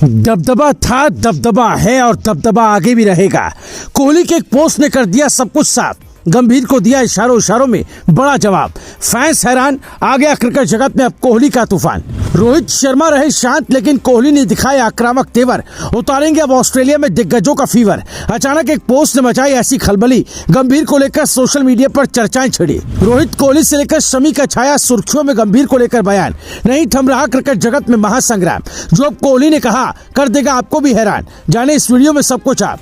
दबदबा था, दबदबा है और दबदबा आगे भी रहेगा। कोहली के एक पोस्ट ने कर दिया सब कुछ साफ। गंभीर को दिया इशारों इशारों में बड़ा जवाब। फैंस हैरान, आ गया क्रिकेट जगत में अब कोहली का तूफान। रोहित शर्मा रहे शांत, लेकिन कोहली ने दिखाया आक्रामक तेवर। उतारेंगे अब ऑस्ट्रेलिया में दिग्गजों का फीवर। अचानक एक पोस्ट ने मचाई ऐसी खलबली, गंभीर को लेकर सोशल मीडिया पर चर्चाएं छिड़ी। रोहित कोहली से लेकर शमी का छाया सुर्खियों में, गंभीर को लेकर बयान। नहीं थम रहा क्रिकेट जगत में महासंग्राम, जो अब कोहली ने कहा कर देगा आपको भी हैरान। जाने इस वीडियो में सब कुछ आप।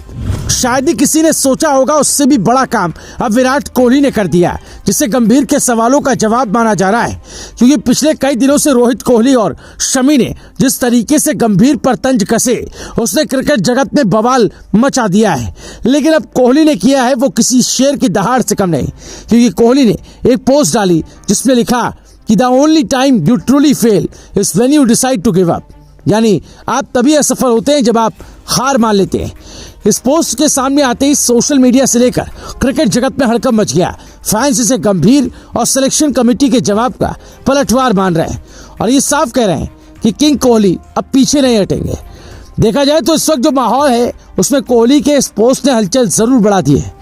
शायद ही किसी ने सोचा होगा उससे भी बड़ा काम अब विराट कोहली ने कर दिया, जिसे गंभीर के सवालों का जवाब माना जा रहा है। क्योंकि पिछले कई दिनों से रोहित कोहली और शमी ने जिस तरीके से गंभीर पर तंज कसे, उसने क्रिकेट जगत में बवाल मचा दिया है। लेकिन अब कोहली ने किया है वो किसी शेर की दहाड़ से कम नहीं, क्योंकि कोहली ने एक पोस्ट डाली जिसमें लिखा कि the only time you truly fail is when you decide to give up, यानी आप तभी असफल होते हैं जब आप हार मान लेते हैं। इस पोस्ट के सामने आते ही सोशल मीडिया से लेकर क्रिकेट जगत में हड़कंप मच गया। फैंस इसे गंभीर और सिलेक्शन कमेटी के जवाब का पलटवार मान रहे हैं और ये साफ कह रहे हैं कि किंग कोहली अब पीछे नहीं हटेंगे। देखा जाए तो इस वक्त जो माहौल है उसमें कोहली के इस पोस्ट ने हलचल जरूर बढ़ा दी है।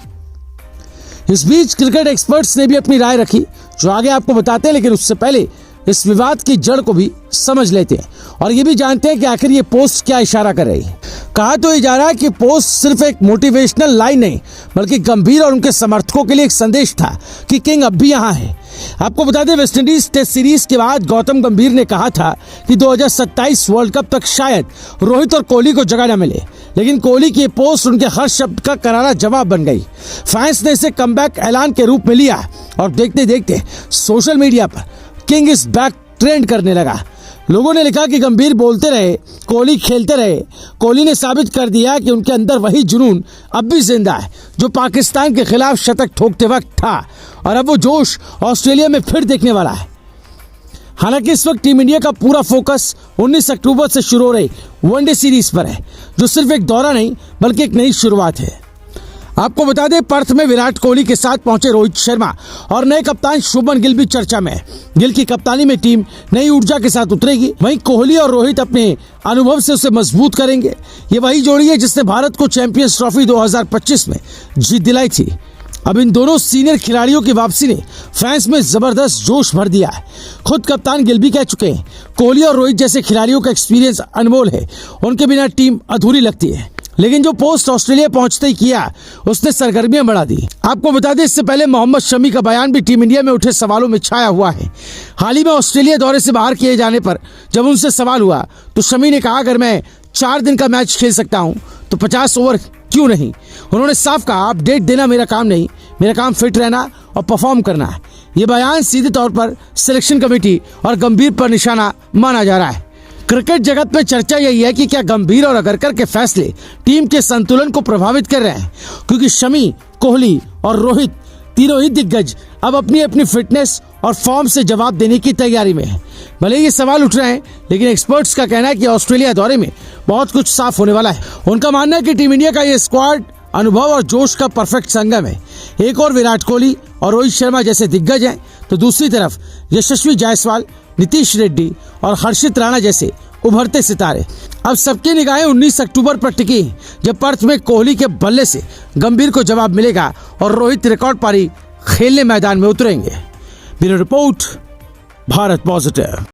इस बीच क्रिकेट एक्सपर्ट्स ने भी अपनी राय रखी, जो आगे आपको बताते हैं, लेकिन उससे पहले इस विवाद की जड़ को भी समझ लेते हैं और ये भी जानते हैं कि आखिर ये पोस्ट क्या इशारा कर रही है। कहा तो ये जा रहा है कि पोस्ट सिर्फ एक मोटिवेशनल लाइन नहीं, बल्कि गंभीर और उनके समर्थकों के लिए एक संदेश था कि किंग अब भी यहाँ है। आपको बता दें, वेस्टइंडीज टेस्ट सीरीज के बाद गौतम गंभीर ने कहा था कि 2027 वर्ल्ड कप तक शायद रोहित और कोहली को जगह न मिले, लेकिन कोहली की पोस्ट उनके हर शब्द का करारा जवाब बन गई। फैंस ने इसे कमबैक ऐलान के रूप में लिया और देखते देखते सोशल मीडिया पर किंग इज बैक ट्रेंड करने लगा। लोगों ने लिखा कि गंभीर बोलते रहे, कोहली खेलते रहे। कोहली ने साबित कर दिया कि उनके अंदर वही जुनून अब भी जिंदा है जो पाकिस्तान के खिलाफ शतक ठोकते वक्त था, और अब वो जोश ऑस्ट्रेलिया में फिर देखने वाला है। हालांकि इस वक्त टीम इंडिया का पूरा फोकस 19 अक्टूबर से शुरू हो रही वनडे सीरीज पर है, जो सिर्फ एक दौरा नहीं बल्कि एक नई शुरुआत है। आपको बता दें, पर्थ में विराट कोहली के साथ पहुंचे रोहित शर्मा और नए कप्तान शुभमन गिल भी चर्चा में है। गिल की कप्तानी में टीम नई ऊर्जा के साथ उतरेगी। वहीं कोहली और रोहित अपने अनुभव से उसे मजबूत करेंगे। ये वही जोड़ी है जिसने भारत को चैंपियंस ट्रॉफी 2025 में जीत दिलाई थी। अब इन दोनों सीनियर खिलाड़ियों की वापसी ने फैंस में जबरदस्त जोश भर दिया है। खुद कप्तान गिल भी कह चुके हैं, कोहली और रोहित जैसे खिलाड़ियों का एक्सपीरियंस अनमोल है, उनके बिना टीम अधूरी लगती है। लेकिन जो पोस्ट ऑस्ट्रेलिया पहुंचते ही किया, उसने सरगर्मियां बढ़ा दी। आपको बता दें, इससे पहले मोहम्मद शमी का बयान भी टीम इंडिया में उठे सवालों में छाया हुआ है। हाल ही में ऑस्ट्रेलिया दौरे से बाहर किए जाने पर जब उनसे सवाल हुआ तो शमी ने कहा, अगर मैं 4 दिन का मैच खेल सकता हूं तो 50 ओवर क्यों नहीं। उन्होंने साफ कहा, अपडेट देना मेरा काम नहीं, मेरा काम फिट रहना और परफॉर्म करना है। ये बयान सीधे तौर पर सिलेक्शन कमेटी और गंभीर पर निशाना माना जा रहा है। क्रिकेट जगत में चर्चा यही है कि क्या गंभीर और अगरकर के फैसले टीम के संतुलन को प्रभावित कर रहे हैं, क्योंकि शमी, कोहली और रोहित तीनों ही दिग्गज अब अपनी अपनी फिटनेस और फॉर्म से जवाब देने की तैयारी में हैं। भले ये सवाल उठ रहे हैं, लेकिन एक्सपर्ट्स का कहना है कि ऑस्ट्रेलिया दौरे में बहुत कुछ साफ होने वाला है। उनका मानना है कि टीम इंडिया का ये स्क्वाड अनुभव और जोश का परफेक्ट संगम है। एक और विराट कोहली और रोहित शर्मा जैसे दिग्गज हैं, तो दूसरी तरफ यशस्वी जायसवाल, नीतीश रेड्डी और हर्षित राणा जैसे उभरते सितारे। अब सबकी निगाहें 19 अक्टूबर पर टिकी, जब पर्थ में कोहली के बल्ले से गंभीर को जवाब मिलेगा और रोहित रिकॉर्ड पारी खेलने मैदान में उतरेंगे। Bureau report, Bharat positive.